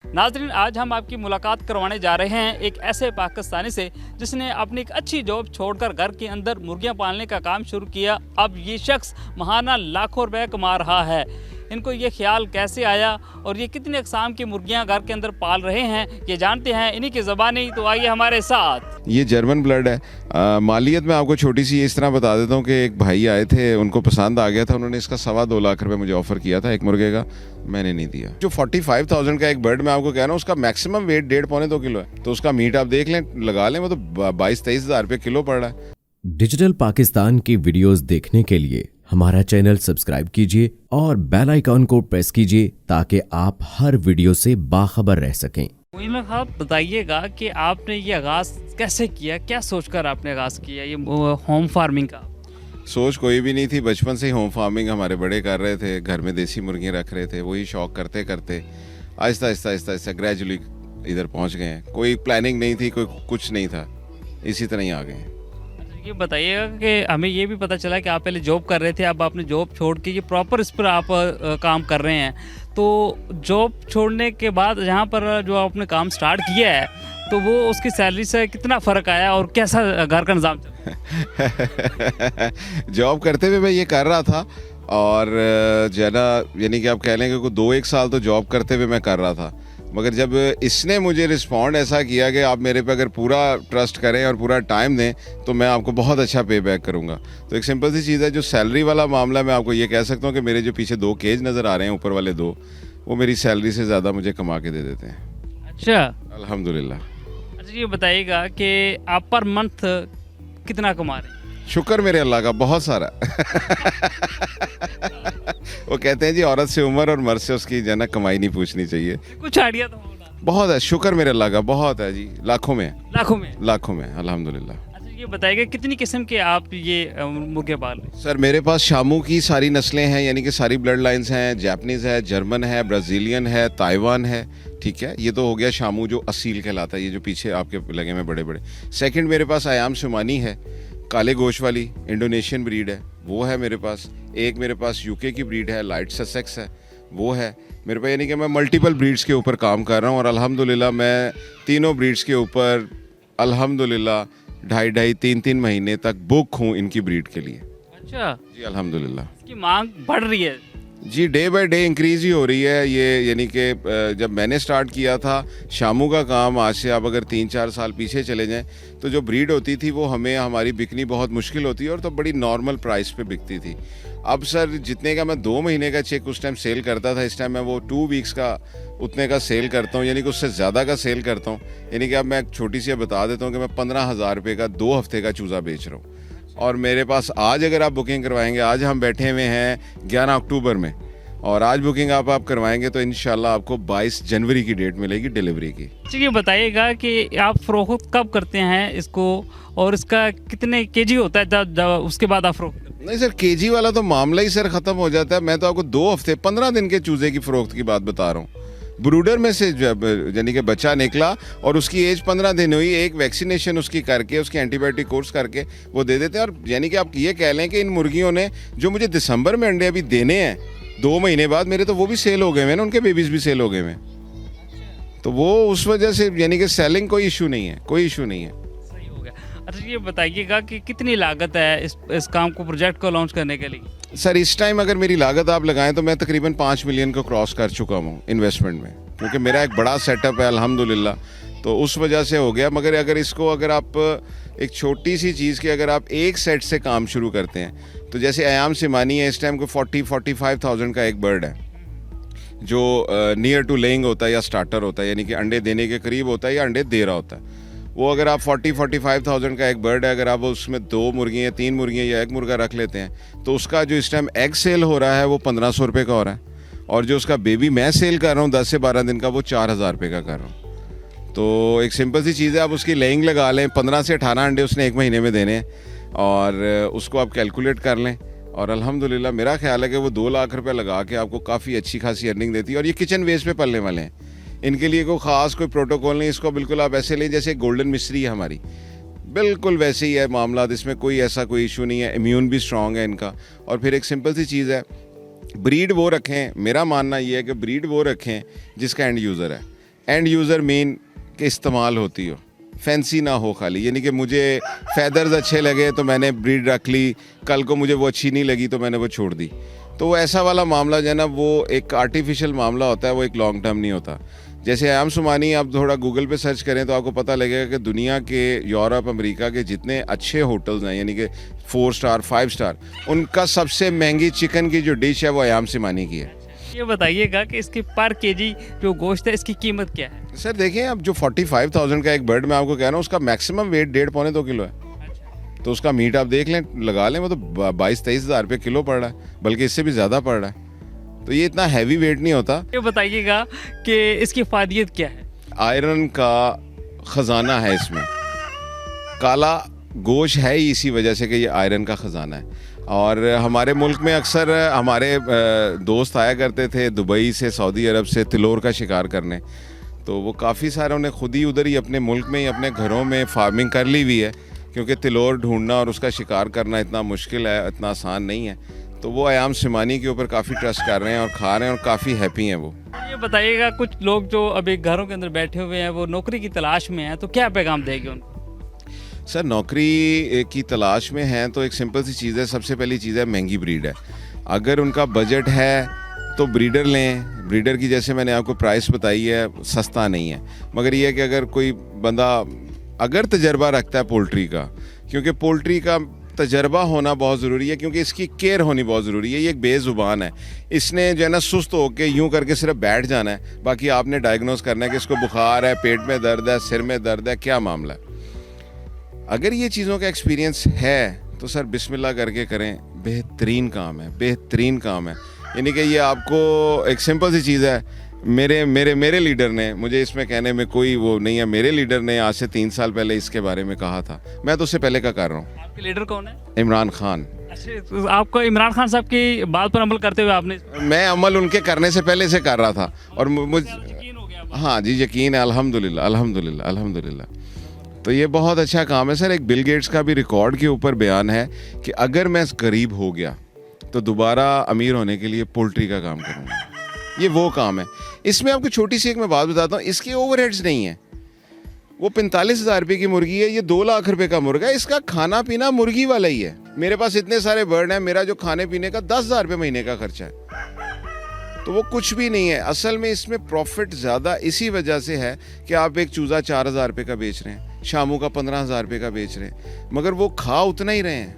नाज़रीन, आज हम आपकी मुलाकात करवाने जा रहे हैं एक ऐसे पाकिस्तानी से जिसने अपनी एक अच्छी जॉब छोड़कर घर के अंदर मुर्गियां पालने का काम शुरू किया। अब ये शख्स महाना लाखों रुपए कमा रहा है। इनको ये ख्याल कैसे आया और ये कितने अक़साम की मुर्गियां घर के अंदर पाल रहे हैं, ये जानते हैं इन्हीं की ज़बानी। तो आइए हमारे साथ। ये जर्मन ब्लड है। मालियत में आपको छोटी सी इस तरह बता देता हूँ कि एक भाई आए थे, उनको पसंद आ गया था, उन्होंने इसका 2.25 लाख रुपए मुझे ऑफ़र किया था एक मुर्गे का, मैंने नहीं दिया। जो 45,000 का एक बर्ड मैं आपको कह रहा हूँ, उसका मैक्सिमम वेट 1.5-2 किलो है। तो उसका मीट आप देख लें, लगा लें, वो तो 22-23 हज़ार रुपये किलो पड़ रहा है। डिजिटल पाकिस्तान की वीडियोस देखने के लिए हमारा चैनल सब्सक्राइब कीजिए और बेल आइकॉन को प्रेस कीजिए ताकि आप हर वीडियो से बाखबर रह सकें। मोइन साहब, बताइएगा कि आपने ये आगाज़ कैसे किया, क्या सोचकर आपने आगाज़ किया ये होम फार्मिंग का? सोच कोई भी नहीं थी, बचपन से ही होम फार्मिंग हमारे बड़े कर रहे थे, घर में देसी मुर्गियाँ रख रहे थे, वही शौक करते करते आहिस्ता आहिस्ता आहिस्ता आहिस्ता ग्रेजुअली इधर पहुँच गए हैं। कोई प्लानिंग नहीं थी, कोई कुछ नहीं था, इसी तरह ही आ गए हैं। ये बताइएगा कि हमें ये भी पता चला कि आप पहले जॉब कर रहे थे, अब आपने जॉब छोड़ के ये प्रॉपर इस पर आप काम कर रहे हैं। तो जॉब छोड़ने के बाद जहाँ पर जो आपने काम स्टार्ट किया है, तो वो उसकी सैलरी से कितना फ़र्क आया और कैसा घर का निज़ाम चला? जॉब करते हुए मैं ये कर रहा था और जो है ना, यानी कि आप कह लें कि 2-1 साल तो जॉब करते हुए मैं कर रहा था, मगर जब इसने मुझे रिस्पॉन्ड ऐसा किया कि आप मेरे पे अगर पूरा ट्रस्ट करें और पूरा टाइम दें तो मैं आपको बहुत अच्छा पे बैक करूँगा। तो एक सिंपल सी चीज़ है, जो सैलरी वाला मामला, मैं आपको ये कह सकता हूँ कि मेरे जो पीछे 2 केज नज़र आ रहे हैं, ऊपर वाले 2, वो मेरी सैलरी से ज़्यादा मुझे कमा के दे देते हैं। अच्छा, अल्हम्दुलिल्लाह। अच्छा, ये बताइएगा कि आप पर मंथ कितना कमा रहे हैं? शुक्र मेरे अल्लाह का, बहुत सारा। वो कहते हैं जी, औरत से उम्र और मर्द से उसकी जो है ना कमाई नहीं पूछनी चाहिए। कुछ आइडिया तो होगा। बहुत है, शुक्र मेरे अल्लाह का, बहुत है जी, लाखों में लाखों में अल्हम्दुलिल्लाह। अच्छा, ये बताइएगा कितनी किस्म के आप ये मुर्गे पाल रहे हैं? सर, मेरे पास शामू की सारी नस्लें हैं, यानी कि सारी ब्लड लाइंस हैं। जापानीज़ है, जर्मन है, ब्राज़ीलियन है, ताइवान है, ठीक है। ये तो हो गया शामू जो असील कहलाता है, ये जो पीछे आपके लगे में बड़े बड़े। सेकंड मेरे पास आयाम सुमानी है, काले गोश वाली इंडोनेशियन ब्रीड है, वो है मेरे पास। एक मेरे पास यूके की ब्रीड है, लाइट ससेक्स है, वो है मेरे पास। यानी कि मैं मल्टीपल ब्रीड्स के ऊपर काम कर रहा हूँ और अल्हम्दुलिल्लाह मैं तीनों ब्रीड्स के ऊपर अल्हम्दुलिल्लाह 2.5-3 महीने तक बुक हूँ इनकी ब्रीड के लिए। अच्छा जी अल्हम्दुलिल्लाह। इसकी मांग बढ़ रही है? जी, डे बाय डे इंक्रीज़ ही हो रही है ये। यानी कि जब मैंने स्टार्ट किया था शामू का काम, आज से आप अगर 3-4 साल पीछे चले जाएं, तो जो ब्रीड होती थी वो हमारी बिकनी बहुत मुश्किल होती है और तो बड़ी नॉर्मल प्राइस पे बिकती थी। अब सर, जितने का मैं 2 महीने का चेक उस टाइम सेल करता था, इस टाइम मैं वो 2 वीक्स का उतने का सेल करता हूँ, यानी कि उससे ज़्यादा का सेल करता हूँ। यानी कि अब मैं एक छोटी सी बता देता हूँ कि मैं 15,000 रुपये का 2 हफ्ते का चूज़ा बेच रहा हूँ। और मेरे पास आज अगर आप बुकिंग करवाएंगे, आज हम बैठे हुए हैं 11 अक्टूबर में, और आज बुकिंग आप करवाएंगे तो इंशाल्लाह आपको 22 जनवरी की डेट मिलेगी डिलीवरी की। ये बताइएगा कि आप फ़रोख्त कब करते हैं इसको और इसका कितने केजी होता है जब उसके बाद आप फ़रोख्त करते हैं? नहीं सर, केजी वाला तो मामला ही सर ख़त्म हो जाता है। मैं तो आपको 2 हफ्ते 15 दिन के चूज़े की फ़रोख्त की बात बता रहा हूँ। ब्रूडर में से यानी कि बच्चा निकला और उसकी एज 15 दिन हुई, एक वैक्सीनेशन उसकी करके, उसकी एंटीबायोटिक कोर्स करके वो दे देते हैं। और यानी कि आप ये कह लें कि इन मुर्गियों ने जो मुझे दिसंबर में अंडे अभी देने हैं 2 महीने बाद, मेरे तो वो भी सेल हो गए हैं ना, उनके बेबीज़ भी सेल हो गए हैं। तो वो उस वजह से यानी कि सेलिंग कोई इशू नहीं है, कोई इशू नहीं है। सही हो गया। अच्छा, ये बताइएगा कि कितनी लागत है इस काम को, प्रोजेक्ट को लॉन्च करने के लिए? सर, इस टाइम अगर मेरी लागत आप लगाएं तो मैं तकरीबन 5 मिलियन को क्रॉस कर चुका हूँ इन्वेस्टमेंट में, क्योंकि मेरा एक बड़ा सेटअप है अल्हम्दुलिल्लाह, तो उस वजह से हो गया। मगर अगर आप एक छोटी सी चीज़ की अगर आप एक सेट से काम शुरू करते हैं, तो जैसे आयाम सिमानी है, इस टाइम को 40-45,000 का एक बर्ड है जो नियर टू लेइंग होता है या स्टार्टर होता है, यानी कि अंडे देने के करीब होता है या अंडे दे रहा होता है। वो अगर आप 40-45,000 का एक बर्ड है, अगर आप उसमें 2 मुर्गियाँ या 3 मुर्गियाँ या एक मुर्गा रख लेते हैं, तो उसका जो इस टाइम एग सेल हो रहा है वो 1,500 रुपये का हो रहा है, और जो उसका बेबी मैं सेल कर रहा हूँ 10 से 12 दिन का, वो 4,000 रुपये का कर रहा हूँ। तो एक सिंपल सी चीज़ है, आप उसकी लेइंग लगा लें, 15 से 18 अंडे उसने 1 महीने में देने हैं, और उसको आप कैलकुलेट कर लें, और अल्हम्दुलिल्लाह मेरा ख्याल है कि वो 2 लाख रुपए लगा के आपको काफ़ी अच्छी खासी अर्निंग देती है। और ये किचन वेस्ट पे पलने वाले हैं, इनके लिए कोई ख़ास कोई प्रोटोकॉल नहीं। इसको बिल्कुल आप ऐसे लें जैसे गोल्डन मिस्ट्री है हमारी, बिल्कुल वैसे ही है मामला, इसमें कोई ऐसा कोई इशू नहीं है। इम्यून भी स्ट्रॉन्ग है इनका। और फिर एक सिंपल सी चीज़ है, ब्रीड वो रखें, मेरा मानना ये है कि ब्रीड वो रखें जिसका एंड यूज़र है। एंड यूज़र मीन के इस्तेमाल होती हो, फैंसी ना हो खाली, यानी कि मुझे फैदर्स अच्छे लगे तो मैंने ब्रीड रख ली, कल को मुझे वो अच्छी नहीं लगी तो मैंने वो छोड़ दी। तो वो ऐसा वाला मामला जो है ना, वो एक आर्टिफिशियल मामला होता है, वो एक लॉन्ग टर्म नहीं होता। जैसे अयाम सुमानी आप थोड़ा गूगल पे सर्च करें तो आपको पता लगेगा कि दुनिया के, यूरोप, अमेरिका के जितने अच्छे होटल्स हैं, यानी कि 4 स्टार 5 स्टार, उनका सबसे महंगी चिकन की जो डिश है वो अयाम सुमानी की है। ये बताइएगा कि इसकी पर केजी जो गोश्त है इसकी कीमत क्या है? सर देखिए, अब जो 45,000 का एक बर्ड मैं आपको कह रहा हूँ, उसका मैक्सिमम वेट 1.5-2 किलो है। तो उसका मीट आप देख लें, लगा लें, वो तो 22-23 हज़ार रुपये किलो पड़ रहा है, बल्कि इससे भी ज़्यादा पड़ रहा है। तो ये इतना हैवी वेट नहीं होता। ये बताइएगा कि इसकी फ़ायदियत क्या है? आयरन का ख़जाना है इसमें, काला गोश्त है ही इसी वजह से कि ये आयरन का ख़जाना है। और हमारे मुल्क में अक्सर हमारे दोस्त आया करते थे दुबई से, सऊदी अरब से, तिलोर का शिकार करने। तो वो काफ़ी सारे उन्हें खुद ही उधर ही अपने मुल्क में ही अपने घरों में फार्मिंग कर ली हुई है, क्योंकि तिलोर ढूंढना और उसका शिकार करना इतना मुश्किल है, इतना आसान नहीं है। तो वो अयाम सुमानी के ऊपर काफ़ी ट्रस्ट कर रहे हैं और खा रहे हैं और काफ़ी हैप्पी हैं वो। ये बताइएगा, कुछ लोग जो अभी घरों के अंदर बैठे हुए हैं वो नौकरी की तलाश में हैं, तो क्या पैगाम देंगे उनको? सर नौकरी की तलाश में हैं तो एक सिंपल सी चीज़ है, सबसे पहली चीज़ है महंगी ब्रीड है। अगर उनका बजट है तो ब्रीडर लें। ब्रीडर की जैसे मैंने आपको प्राइस बताई है, सस्ता नहीं है, मगर ये है कि अगर कोई बंदा अगर तजर्बा रखता है पोल्ट्री का, क्योंकि पोल्ट्री का तजर्बा होना बहुत ज़रूरी है, क्योंकि इसकी केयर होनी बहुत ज़रूरी है। ये एक बेज़ुबान है, इसने जो है ना सुस्त होकर यूं करके सिर्फ बैठ जाना है, बाकी आपने डायग्नोस करना है कि इसको बुखार है, पेट में दर्द है, सिर में दर्द है, क्या मामला है। अगर ये चीज़ों का एक्सपीरियंस है तो सर बिस्मिल्लाह करके करें, बेहतरीन काम है, बेहतरीन काम है। यानी कि ये आपको एक सिंपल सी चीज़ है, मेरे लीडर ने, मुझे इसमें कहने में कोई वो नहीं है, मेरे लीडर ने आज से 3 साल पहले इसके बारे में कहा था, मैं तो उससे पहले का कर रहा हूँ। आपके लीडर कौन है? इमरान खान। अच्छा, तो आपको इमरान खान साहब की बात पर अमल करते हुए आपने मैं अमल उनके करने से पहले से कर रहा था और मुझ यकीन हो गया? हाँ जी, यकीन है, अल्हम्दुलिल्लाह अल्हम्दुलिल्लाह अल्हम्दुलिल्लाह। तो ये बहुत अच्छा काम है सर। एक बिल गेट्स का भी रिकॉर्ड के ऊपर बयान है कि अगर मैं गरीब हो गया तो दोबारा अमीर होने के लिए पोल्ट्री का काम करूँगा। ये वो काम है। इसमें आपको छोटी सी एक मैं बात बताता हूँ, इसके ओवरहेड्स नहीं है। वो 45,000 रुपये की मुर्गी है, ये 2 लाख रुपए का मुर्गा है, इसका खाना पीना मुर्गी वाला ही है। मेरे पास इतने सारे बर्ड हैं, मेरा जो खाने पीने का 10,000 रुपये महीने का खर्चा है, तो वो कुछ भी नहीं है। असल में इसमें प्रॉफिट ज़्यादा इसी वजह से है कि आप एक चूज़ा 4,000 रुपये का बेच रहे हैं, शामू का 15,000 रुपये का बेच रहे हैं, मगर वो खा उतना ही रहे हैं।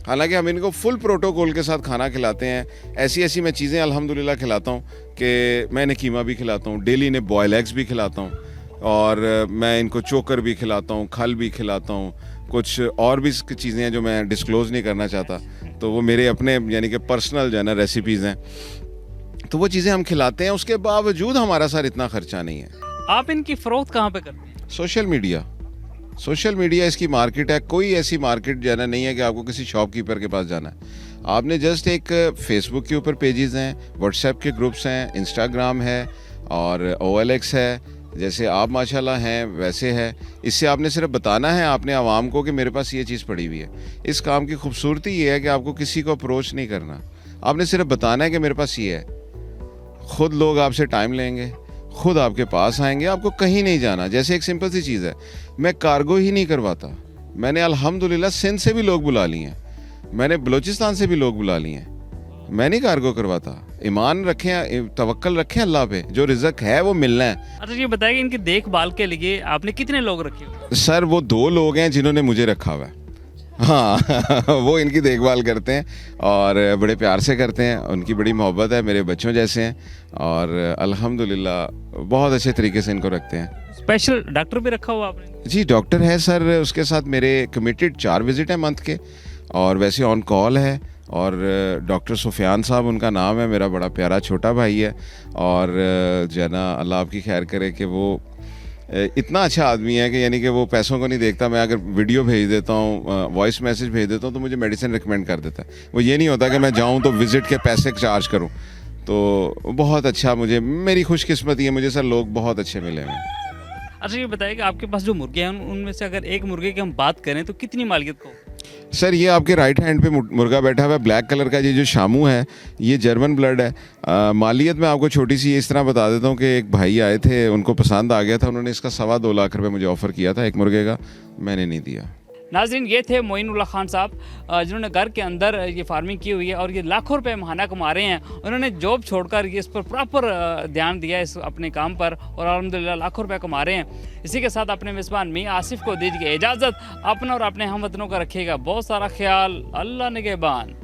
हालांकि हम इनको फुल प्रोटोकॉल के साथ खाना खिलाते हैं। ऐसी ऐसी मैं चीज़ें अल्हम्दुलिल्लाह खिलाता हूँ कि मैं इन्हें कीमा भी खिलाता हूँ, डेली इन्हें बॉयल एग्स भी खिलाता हूँ, और मैं इनको चोकर भी खिलाता हूँ, खल भी खिलाता हूँ, कुछ और भी चीज़ें हैं जो मैं डिस्क्लोज़ नहीं करना चाहता, तो वो मेरे अपने यानी कि पर्सनल जो है ना रेसिपीज़ हैं, तो वो चीज़ें हम खिलाते हैं। उसके बावजूद हमारा सर इतना ख़र्चा नहीं है। आप इनकी फ़रोख्त कहाँ पे करते हैं? सोशल मीडिया इसकी मार्केट है। कोई ऐसी मार्केट जाना नहीं है कि आपको किसी शॉपकीपर के पास जाना है। आपने जस्ट एक फेसबुक के ऊपर पेजेस हैं, व्हाट्सएप के ग्रुप्स हैं, इंस्टाग्राम है और OLX है, जैसे आप माशाल्लाह हैं वैसे है। इससे आपने सिर्फ बताना है आपने आवाम को कि मेरे पास ये चीज़ पड़ी हुई है। इस काम की खूबसूरती ये है कि आपको किसी को अप्रोच नहीं करना, आपने सिर्फ बताना है कि मेरे पास ये है। खुद लोग आपसे टाइम लेंगे, खुद आपके पास आएंगे, आपको कहीं नहीं जाना। जैसे एक सिंपल सी चीज़ है, मैं कार्गो ही नहीं करवाता। मैंने अल्हम्दुलिल्लाह सिंध से भी लोग बुला लिए हैं, मैंने बलूचिस्तान से भी लोग बुला लिए हैं, मैं नहीं कार्गो करवाता। ईमान रखें, तवक्कल रखें अल्लाह पे, जो रिज़्क है वो मिलना है। अच्छा, ये बताइए इनकी देखभाल के लिए आपने कितने लोग रखे हुए? सर वो 2 लोग हैं जिन्होंने मुझे रखा हुआ है। हाँ वो इनकी देखभाल करते हैं और बड़े प्यार से करते हैं, उनकी बड़ी मोहब्बत है, मेरे बच्चों जैसे हैं, और अल्हम्दुलिल्लाह बहुत अच्छे तरीके से इनको रखते हैं। स्पेशल डॉक्टर भी रखा हुआ आपने? जी डॉक्टर है सर, उसके साथ मेरे कमिटेड 4 विज़िट हैं मंथ के, और वैसे ऑन कॉल है। और डॉक्टर सुफियान साहब उनका नाम है, मेरा बड़ा प्यारा छोटा भाई है, और जो है ना अल्लाह आपकी खैर करे कि वो इतना अच्छा आदमी है कि यानी कि वो पैसों को नहीं देखता। मैं अगर वीडियो भेज देता हूँ, वॉइस मैसेज भेज देता हूँ, तो मुझे मेडिसिन रिकमेंड कर देता है। वो ये नहीं होता कि मैं जाऊँ तो विज़िट के पैसे चार्ज करूँ। तो बहुत अच्छा, मुझे मेरी खुशकिस्मती है, मुझे सर लोग बहुत अच्छे मिले हैं। अच्छा ये बताइए कि आपके पास जो मुर्गे हैं उनमें से अगर एक मुर्गे की हम बात करें तो कितनी मालियत को? सर ये आपके राइट हैंड पे मुर्गा बैठा हुआ है ब्लैक कलर का, ये जो शामू है ये जर्मन ब्लड है। मालियत मैं आपको छोटी सी इस तरह बता देता हूँ कि एक भाई आए थे, उनको पसंद आ गया था, उन्होंने इसका 2.25 लाख रुपए मुझे ऑफ़र किया था एक मुर्गे का, मैंने नहीं दिया। नाज़रीन ये थे मोइनुल्लाह खान साहब जिन्होंने घर के अंदर ये फार्मिंग की हुई है और ये लाखों रुपए महाना कमा रहे हैं। उन्होंने जॉब छोड़कर ये इस पर प्रॉपर ध्यान दिया इस अपने काम पर और अल्हम्दुलिल्लाह लाखों रुपए कमा रहे हैं। इसी के साथ अपने मेज़बान मियां आसिफ को दीजिए इजाज़त। अपना और अपने हमवतनों का रखिएगा बहुत सारा ख्याल। अल्लाह निगहबान।